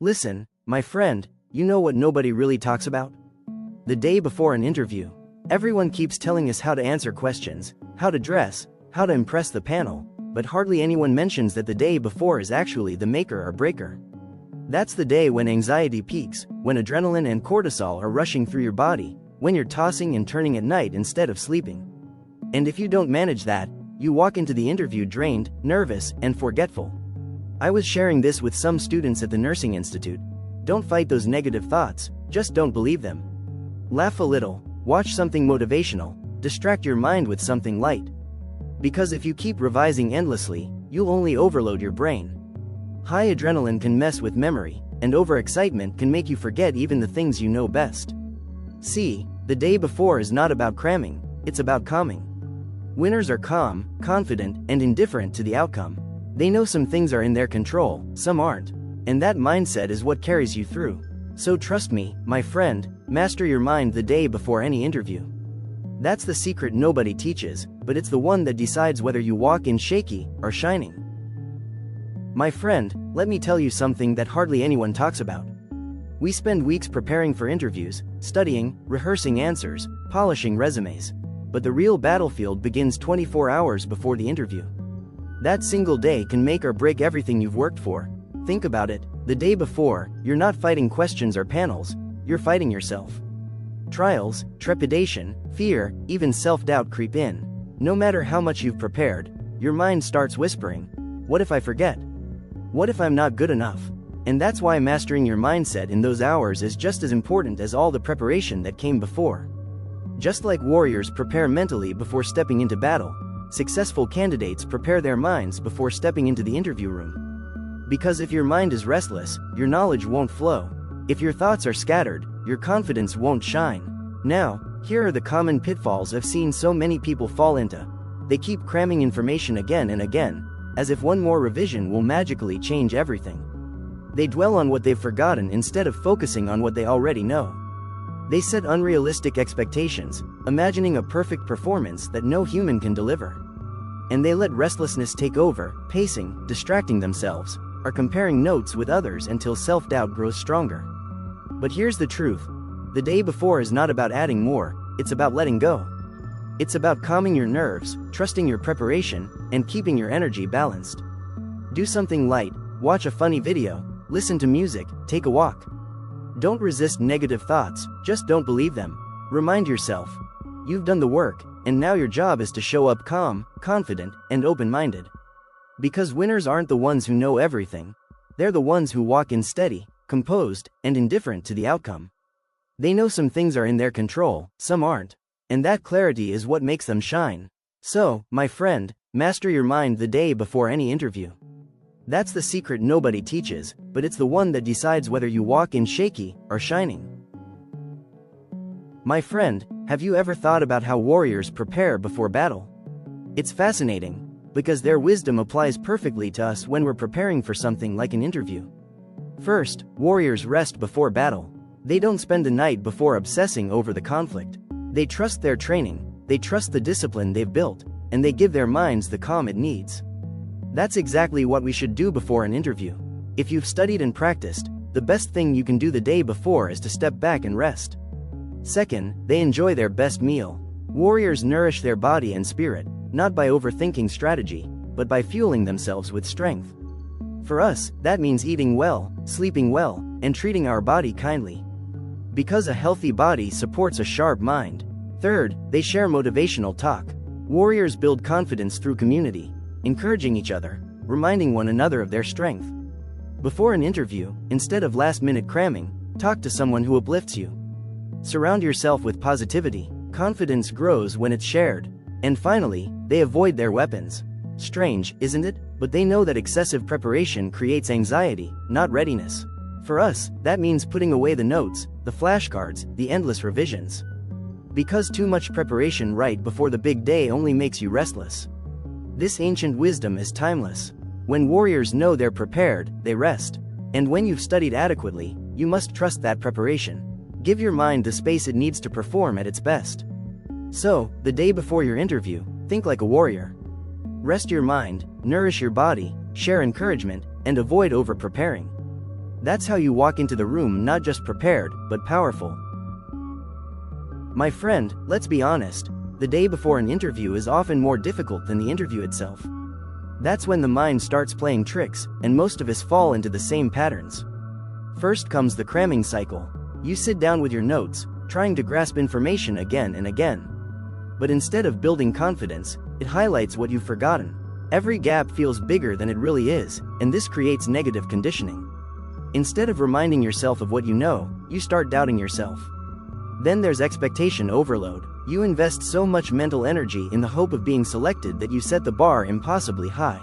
Listen, my friend, you know what nobody really talks about? The day before an interview. Everyone keeps telling us how to answer questions, how to dress, how to impress the panel, but hardly anyone mentions that the day before is actually the maker or breaker. That's the day when anxiety peaks, when adrenaline and cortisol are rushing through your body, when you're tossing and turning at night instead of sleeping. And if you don't manage that, you walk into the interview drained, nervous, and forgetful. I was sharing this with some students at the Nursing Institute. Don't fight those negative thoughts, just don't believe them. Laugh a little, watch something motivational, distract your mind with something light. Because if you keep revising endlessly, you'll only overload your brain. High adrenaline can mess with memory, and overexcitement can make you forget even the things you know best. See, the day before is not about cramming, it's about calming. Winners are calm, confident, and indifferent to the outcome. They know some things are in their control, some aren't. And that mindset is what carries you through. So trust me, my friend, master your mind the day before any interview. That's the secret nobody teaches, but it's the one that decides whether you walk in shaky or shining. My friend, let me tell you something that hardly anyone talks about. We spend weeks preparing for interviews, studying, rehearsing answers, polishing resumes. But the real battlefield begins 24 hours before the interview. That single day can make or break everything you've worked for. Think about it, the day before, you're not fighting questions or panels, you're fighting yourself. Trials, trepidation, fear, even self-doubt creep in. No matter how much you've prepared, your mind starts whispering, what if I forget? What if I'm not good enough? And that's why mastering your mindset in those hours is just as important as all the preparation that came before. Just like warriors prepare mentally before stepping into battle, successful candidates prepare their minds before stepping into the interview room. Because if your mind is restless, your knowledge won't flow. If your thoughts are scattered, your confidence won't shine. Now, here are the common pitfalls I've seen so many people fall into. They keep cramming information again and again, as if one more revision will magically change everything. They dwell on what they've forgotten instead of focusing on what they already know. They set unrealistic expectations, imagining a perfect performance that no human can deliver. And they let restlessness take over, pacing, distracting themselves, or comparing notes with others until self-doubt grows stronger. But here's the truth. The day before is not about adding more, it's about letting go. It's about calming your nerves, trusting your preparation, and keeping your energy balanced. Do something light, watch a funny video, listen to music, take a walk. Don't resist negative thoughts, just don't believe them. Remind yourself, you've done the work, and now your job is to show up calm, confident, and open-minded. Because winners aren't the ones who know everything. They're the ones who walk in steady, composed, and indifferent to the outcome. They know some things are in their control, some aren't. And that clarity is what makes them shine. So, my friend, master your mind the day before any interview. That's the secret nobody teaches, but it's the one that decides whether you walk in shaky or shining. My friend, have you ever thought about how warriors prepare before battle? It's fascinating, because their wisdom applies perfectly to us when we're preparing for something like an interview. First, warriors rest before battle. They don't spend the night before obsessing over the conflict. They trust their training, they trust the discipline they've built, and they give their minds the calm it needs. That's exactly what we should do before an interview. If you've studied and practiced, the best thing you can do the day before is to step back and rest. Second, they enjoy their best meal. Warriors nourish their body and spirit, not by overthinking strategy, but by fueling themselves with strength. For us, that means eating well, sleeping well, and treating our body kindly. Because a healthy body supports a sharp mind. Third, they share motivational talk. Warriors build confidence through community, encouraging each other, reminding one another of their strength. Before an interview, instead of last-minute cramming, talk to someone who uplifts you. Surround yourself with positivity. Confidence grows when it's shared. And finally, they avoid their weapons. Strange, isn't it? But they know that excessive preparation creates anxiety, not readiness. For us, that means putting away the notes, the flashcards, the endless revisions. Because too much preparation right before the big day only makes you restless. This ancient wisdom is timeless. When warriors know they're prepared, they rest. And when you've studied adequately, you must trust that preparation. Give your mind the space it needs to perform at its best. So, the day before your interview, think like a warrior. Rest your mind, nourish your body, share encouragement, and avoid over-preparing. That's how you walk into the room not just prepared, but powerful. My friend, let's be honest, the day before an interview is often more difficult than the interview itself. That's when the mind starts playing tricks, and most of us fall into the same patterns. First comes the cramming cycle. You sit down with your notes, trying to grasp information again and again. But instead of building confidence, it highlights what you've forgotten. Every gap feels bigger than it really is, and this creates negative conditioning. Instead of reminding yourself of what you know, you start doubting yourself. Then there's expectation overload. You invest so much mental energy in the hope of being selected that you set the bar impossibly high.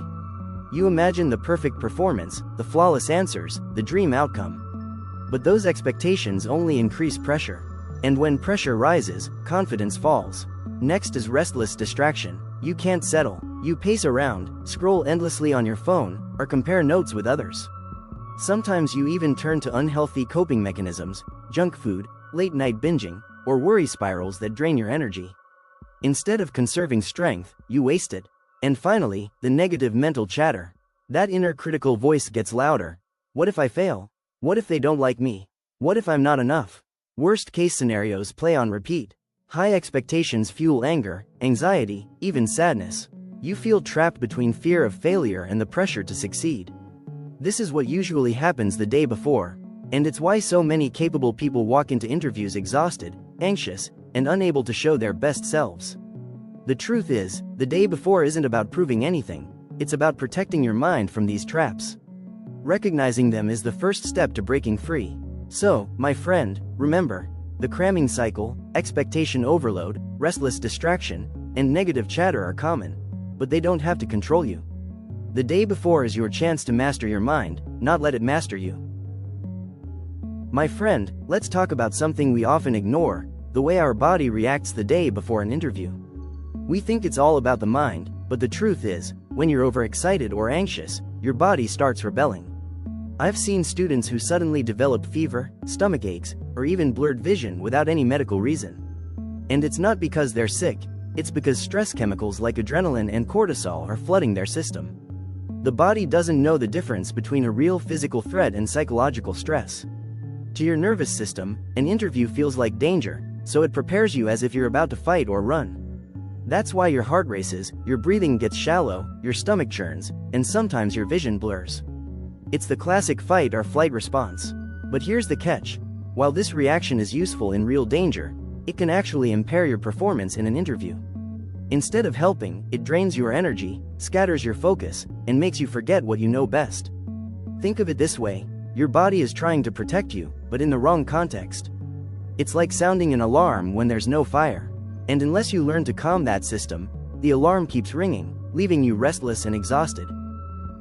You imagine the perfect performance, the flawless answers, the dream outcome. But those expectations only increase pressure. And when pressure rises, confidence falls. Next is restless distraction. You can't settle. You pace around, scroll endlessly on your phone, or compare notes with others. Sometimes you even turn to unhealthy coping mechanisms, junk food, late-night binging, or worry spirals that drain your energy. Instead of conserving strength, you waste it. And finally, the negative mental chatter. That inner critical voice gets louder. What if I fail? What if they don't like me? What if I'm not enough? Worst-case scenarios play on repeat. High expectations fuel anger, anxiety, even sadness. You feel trapped between fear of failure and the pressure to succeed. This is what usually happens the day before. And it's why so many capable people walk into interviews exhausted, anxious, and unable to show their best selves. The truth is, the day before isn't about proving anything, it's about protecting your mind from these traps. Recognizing them is the first step to breaking free. So, my friend, remember, the cramming cycle, expectation overload, restless distraction, and negative chatter are common, but they don't have to control you. The day before is your chance to master your mind, not let it master you. My friend, let's talk about something we often ignore, the way our body reacts the day before an interview. We think it's all about the mind, but the truth is, when you're overexcited or anxious, your body starts rebelling. I've seen students who suddenly develop fever, stomach aches, or even blurred vision without any medical reason. And it's not because they're sick, it's because stress chemicals like adrenaline and cortisol are flooding their system. The body doesn't know the difference between a real physical threat and psychological stress. To your nervous system, an interview feels like danger, so it prepares you as if you're about to fight or run. That's why your heart races, your breathing gets shallow, your stomach churns, and sometimes your vision blurs. It's the classic fight or flight response. But here's the catch. While this reaction is useful in real danger, it can actually impair your performance in an interview. Instead of helping, it drains your energy, scatters your focus, and makes you forget what you know best. Think of it this way. Your body is trying to protect you, but in the wrong context. It's like sounding an alarm when there's no fire. And unless you learn to calm that system, the alarm keeps ringing, leaving you restless and exhausted.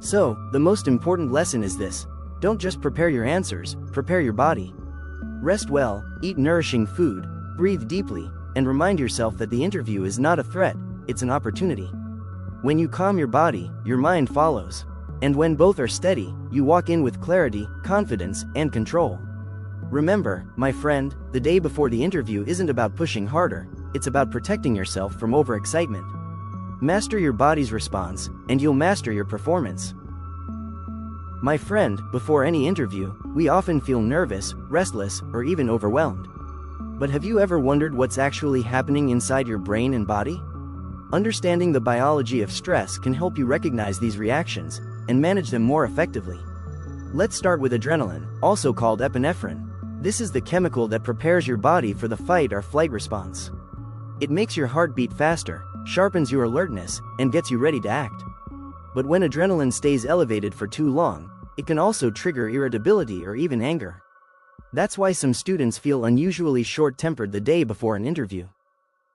So, the most important lesson is this: don't just prepare your answers, prepare your body. Rest well, eat nourishing food, breathe deeply, and remind yourself that the interview is not a threat, it's an opportunity. When you calm your body, your mind follows. And when both are steady, you walk in with clarity, confidence, and control. Remember, my friend, the day before the interview isn't about pushing harder, it's about protecting yourself from overexcitement. Master your body's response, and you'll master your performance. My friend, before any interview, we often feel nervous, restless, or even overwhelmed. But have you ever wondered what's actually happening inside your brain and body? Understanding the biology of stress can help you recognize these reactions and manage them more effectively. Let's start with adrenaline, also called epinephrine. This is the chemical that prepares your body for the fight or flight response. It makes your heart beat faster, sharpens your alertness, and gets you ready to act. But when adrenaline stays elevated for too long, it can also trigger irritability or even anger. That's why some students feel unusually short-tempered the day before an interview.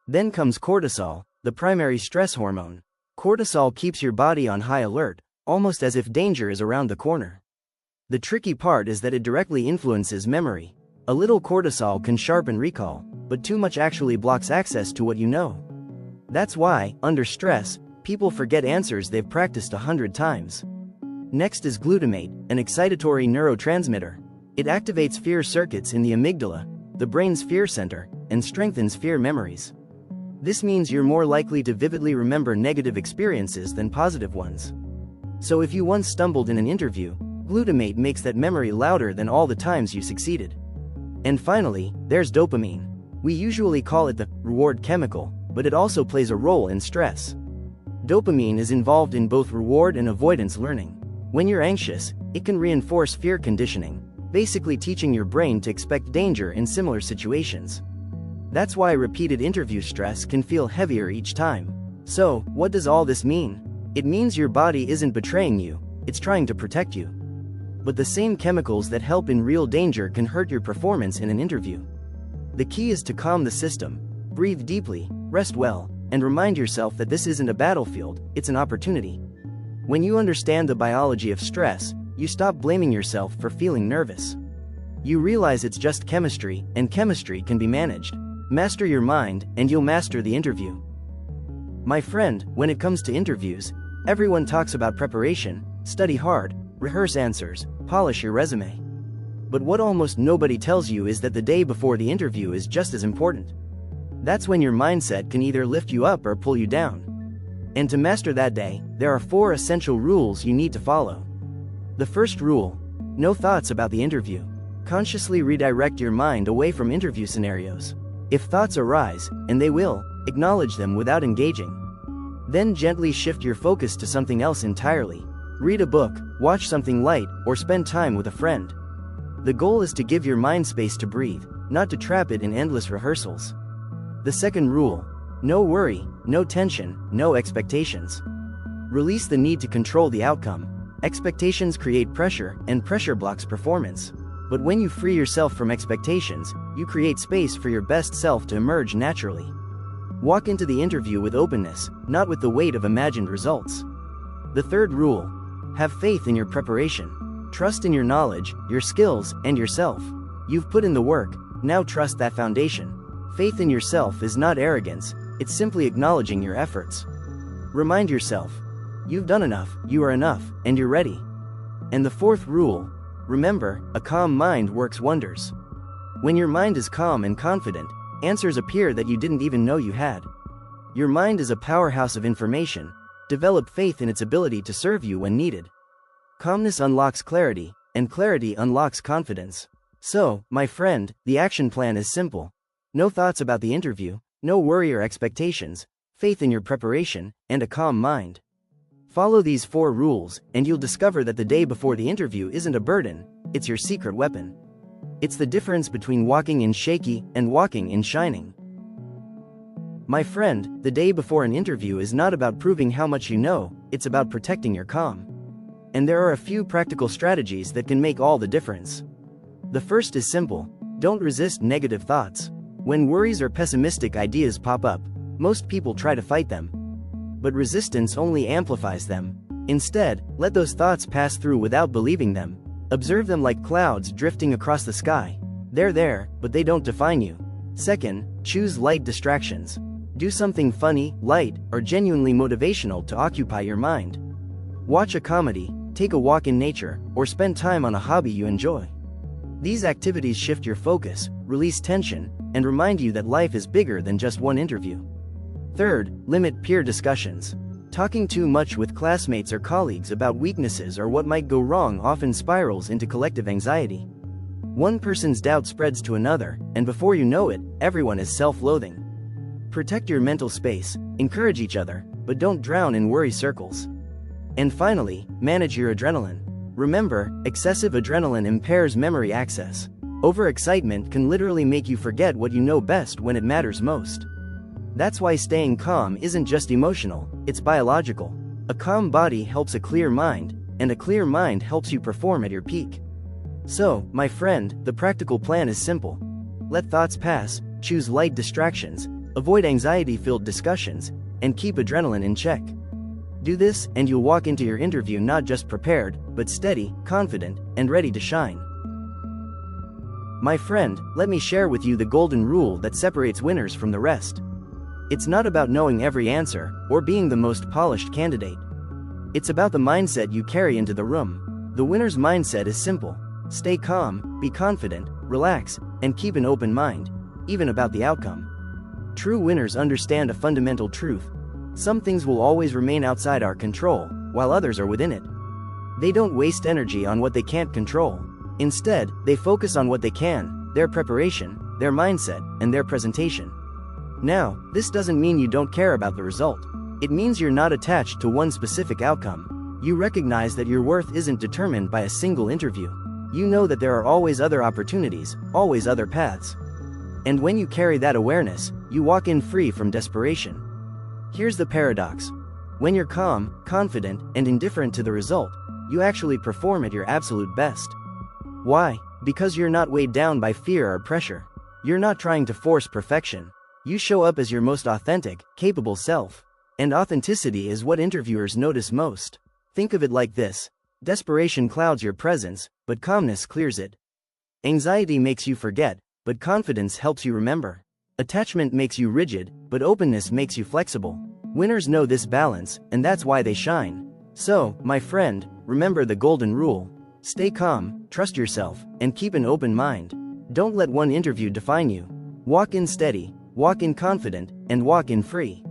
Then comes cortisol, the primary stress hormone. Cortisol keeps your body on high alert, almost as if danger is around the corner. The tricky part is that it directly influences memory. A little cortisol can sharpen recall, but too much actually blocks access to what you know. That's why, under stress, people forget answers they've practiced 100 times. Next is glutamate, an excitatory neurotransmitter. It activates fear circuits in the amygdala, the brain's fear center, and strengthens fear memories. This means you're more likely to vividly remember negative experiences than positive ones. So if you once stumbled in an interview, Glutamate makes that memory louder than all the times you succeeded. And finally, there's dopamine. We usually call it the reward chemical, but it also plays a role in stress. Dopamine is involved in both reward and avoidance learning. When you're anxious, it can reinforce fear conditioning, basically teaching your brain to expect danger in similar situations. That's why repeated interview stress can feel heavier each time. So, what does all this mean? It means your body isn't betraying you, it's trying to protect you. But the same chemicals that help in real danger can hurt your performance in an interview. The key is to calm the system, breathe deeply, rest well, and remind yourself that this isn't a battlefield, it's an opportunity. When you understand the biology of stress, you stop blaming yourself for feeling nervous. You realize it's just chemistry, and chemistry can be managed. Master your mind, and you'll master the interview. My friend, when it comes to interviews, everyone talks about preparation, study hard, rehearse answers, polish your resume. But what almost nobody tells you is that the day before the interview is just as important. That's when your mindset can either lift you up or pull you down. And to master that day, there are 4 essential rules you need to follow. The first rule: no thoughts about the interview. Consciously redirect your mind away from interview scenarios. If thoughts arise, and they will, acknowledge them without engaging. Then gently shift your focus to something else entirely. Read a book, watch something light, or spend time with a friend. The goal is to give your mind space to breathe, not to trap it in endless rehearsals. The second rule: no worry, no tension, no expectations. Release the need to control the outcome. Expectations create pressure, and pressure blocks performance. But when you free yourself from expectations, you create space for your best self to emerge naturally. Walk into the interview with openness, not with the weight of imagined results. The third rule: have faith in your preparation. Trust in your knowledge, your skills, and yourself. You've put in the work, now trust that foundation. Faith in yourself is not arrogance, it's simply acknowledging your efforts. Remind yourself, you've done enough, you are enough, and you're ready. And the fourth rule: remember, a calm mind works wonders. When your mind is calm and confident, answers appear that you didn't even know you had. Your mind is a powerhouse of information. Develop faith in its ability to serve you when needed. Calmness unlocks clarity, and clarity unlocks confidence. So, my friend, the action plan is simple. No thoughts about the interview, no worry or expectations, faith in your preparation, and a calm mind. Follow these 4 rules, and you'll discover that the day before the interview isn't a burden, it's your secret weapon. It's the difference between walking in shaky and walking in shining. My friend, the day before an interview is not about proving how much you know, it's about protecting your calm. And there are a few practical strategies that can make all the difference. The first is simple: don't resist negative thoughts. When worries or pessimistic ideas pop up, most people try to fight them. But resistance only amplifies them. Instead, let those thoughts pass through without believing them. Observe them like clouds drifting across the sky. They're there, but they don't define you. Second, choose light distractions. Do something funny, light, or genuinely motivational to occupy your mind. Watch a comedy, take a walk in nature, or spend time on a hobby you enjoy. These activities shift your focus, release tension, and remind you that life is bigger than just one interview. Third, limit peer discussions. Talking too much with classmates or colleagues about weaknesses or what might go wrong often spirals into collective anxiety. One person's doubt spreads to another, and before you know it, everyone is self-loathing. Protect your mental space, encourage each other, but don't drown in worry circles. And finally, manage your adrenaline. Remember, excessive adrenaline impairs memory access. Overexcitement can literally make you forget what you know best when it matters most. That's why staying calm isn't just emotional, it's biological. A calm body helps a clear mind, and a clear mind helps you perform at your peak. So, my friend, the practical plan is simple. Let thoughts pass, choose light distractions, avoid anxiety-filled discussions, and keep adrenaline in check. Do this, and you'll walk into your interview not just prepared, but steady, confident, and ready to shine. My friend, let me share with you the golden rule that separates winners from the rest. It's not about knowing every answer, or being the most polished candidate. It's about the mindset you carry into the room. The winner's mindset is simple. Stay calm, be confident, relax, and keep an open mind, even about the outcome. True winners understand a fundamental truth. Some things will always remain outside our control, while others are within it. They don't waste energy on what they can't control. Instead, they focus on what they can, their preparation, their mindset, and their presentation. Now, this doesn't mean you don't care about the result. It means you're not attached to one specific outcome. You recognize that your worth isn't determined by a single interview. You know that there are always other opportunities, always other paths. And when you carry that awareness, you walk in free from desperation. Here's the paradox. When you're calm, confident, and indifferent to the result, you actually perform at your absolute best. Why? Because you're not weighed down by fear or pressure. You're not trying to force perfection. You show up as your most authentic, capable self. And authenticity is what interviewers notice most. Think of it like this. Desperation clouds your presence, but calmness clears it. Anxiety makes you forget, but confidence helps you remember. Attachment makes you rigid, but openness makes you flexible. Winners know this balance, and that's why they shine. So, my friend, remember the golden rule. Stay calm, trust yourself, and keep an open mind. Don't let one interview define you. Walk in steady, walk in confident, and walk in free.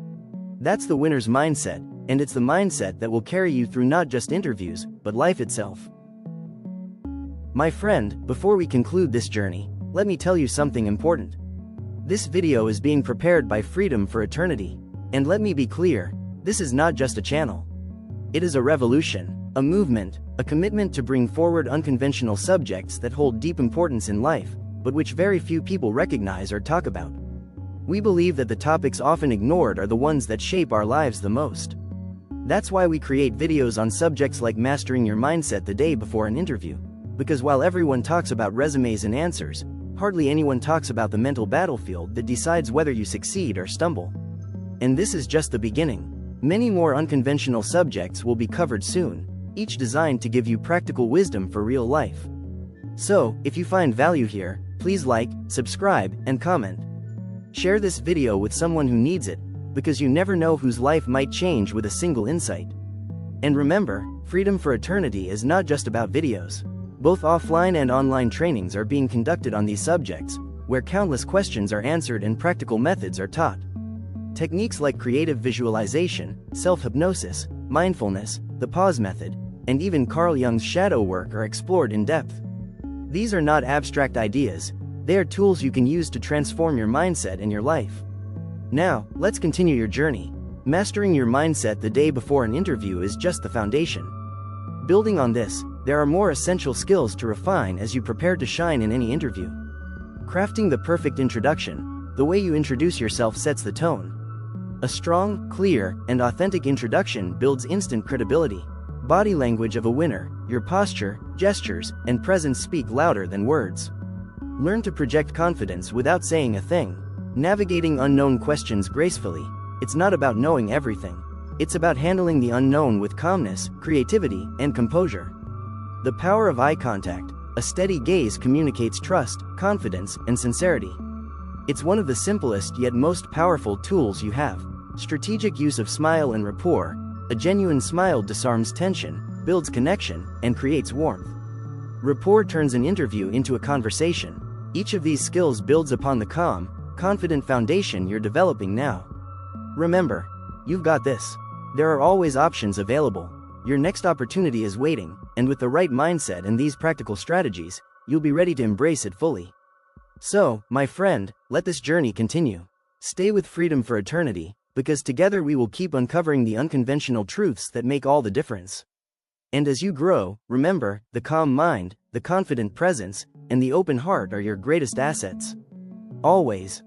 That's the winner's mindset, and it's the mindset that will carry you through not just interviews, but life itself. My friend, before we conclude this journey, let me tell you something important. This video is being prepared by Freedom for Eternity. And let me be clear, this is not just a channel. It is a revolution, a movement, a commitment to bring forward unconventional subjects that hold deep importance in life, but which very few people recognize or talk about. We believe that the topics often ignored are the ones that shape our lives the most. That's why we create videos on subjects like mastering your mindset the day before an interview. Because while everyone talks about resumes and answers, hardly anyone talks about the mental battlefield that decides whether you succeed or stumble. And this is just the beginning. Many more unconventional subjects will be covered soon, each designed to give you practical wisdom for real life. So, if you find value here, please like, subscribe, and comment. Share this video with someone who needs it, because you never know whose life might change with a single insight. And remember, Freedom for Eternity is not just about videos. Both offline and online trainings are being conducted on these subjects, where countless questions are answered and practical methods are taught. Techniques like creative visualization, self-hypnosis, mindfulness, the pause method, and even Carl Jung's shadow work are explored in depth. These are not abstract ideas, they are tools you can use to transform your mindset and your life. Now, let's continue your journey. Mastering your mindset the day before an interview is just the foundation. Building on this, there are more essential skills to refine as you prepare to shine in any interview. Crafting the perfect introduction, the way you introduce yourself sets the tone. A strong, clear, and authentic introduction builds instant credibility. Body language of a winner, your posture, gestures, and presence speak louder than words. Learn to project confidence without saying a thing. Navigating unknown questions gracefully. It's not about knowing everything. It's about handling the unknown with calmness, creativity, and composure. The power of eye contact. A steady gaze communicates trust, confidence, and sincerity. It's one of the simplest yet most powerful tools you have. Strategic use of smile and rapport. A genuine smile disarms tension, builds connection, and creates warmth. Rapport turns an interview into a conversation. Each of these skills builds upon the calm, confident foundation you're developing now. Remember, you've got this. There are always options available. Your next opportunity is waiting, and with the right mindset and these practical strategies, you'll be ready to embrace it fully. So, my friend, let this journey continue. Stay with Freedom for Eternity, because together we will keep uncovering the unconventional truths that make all the difference. And as you grow, remember, the calm mind, the confident presence, and the open heart are your greatest assets. Always.